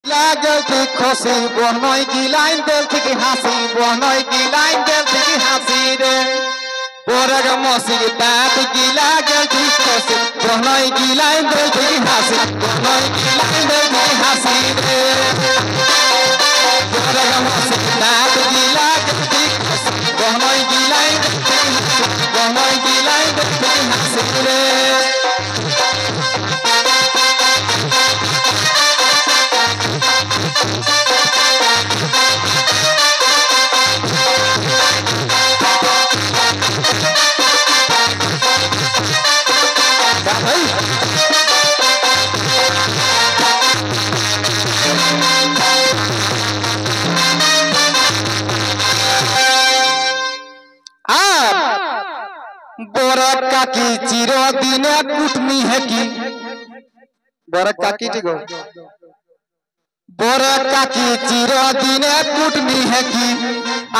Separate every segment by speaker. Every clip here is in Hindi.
Speaker 1: लागल थी खुशी बोहनोई की लाइन दिल थी की हंसी बोहनोई की लाइन दिल थी की हंसी रे बोरग मौसी दांत की लागल थी खुशी बोहनोई की लाइन दिल थी की हंसी बोहनोई की लाइन दिल थी की हंसी रे बोरग मौसी दांत की लागल थी खुशी बोहनोई की लाइन दिल थी की हंसी बोहनोई की लाइन दिल थी की हंसी रे बोरक काकी चिरदिन कुटनी है की बोरक काकी ठीक हो बोरक काकी चिरदिन कुटनी है की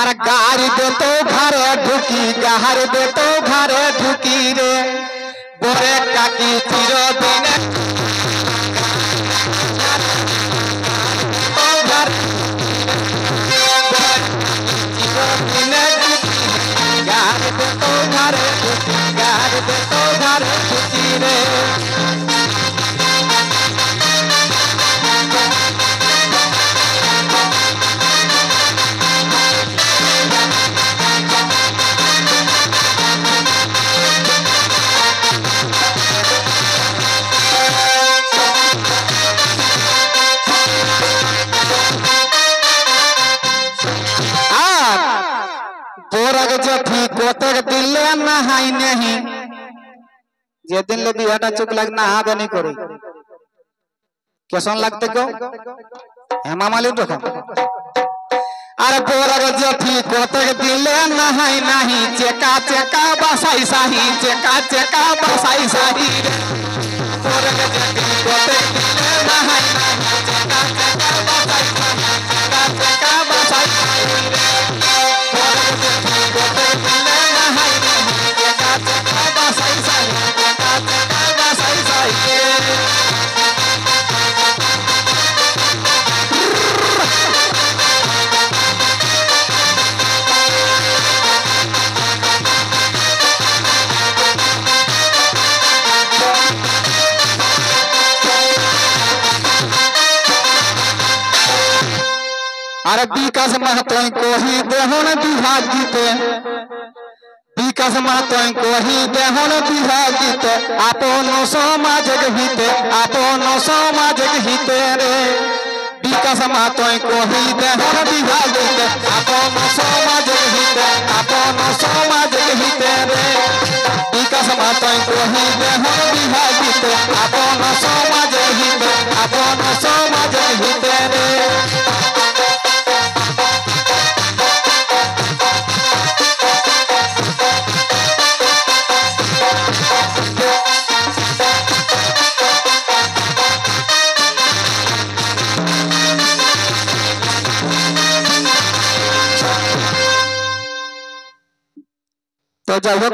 Speaker 1: अरे गाड़ी दे तो घरे ढुकी गाहर दे तो घरे ढुकी रे बोरक काकी चिरदिन बोरग जथी कोतक दिले नहाई नहीं जे दिन ले बिहाटा चुक लग नहा दे नहीं करे कैसन लगते को हेमा मालिक रखा अरे बोरग जथी कोतक दिले नहाई नहीं चेका चेका बसाई साही चेका चेका बसाई साही बोरग जथी कोतक दिले नहाई नहीं चेका चेका बसाई साही चेका चेका बसाई साही अरे विकास महतो को ही देहन विभाग जीते विकास महतो को ही देहन विभाग जीते अपन समाज हिते अपन समाज हिते रे विकास महतो को ही देहन विभाग जीते अपन समाज हिते अपन समाज हिते रे विकास महतो को ही देहन विभाग जीते अपन समाज हिते अपन समाज हिते रे तो जब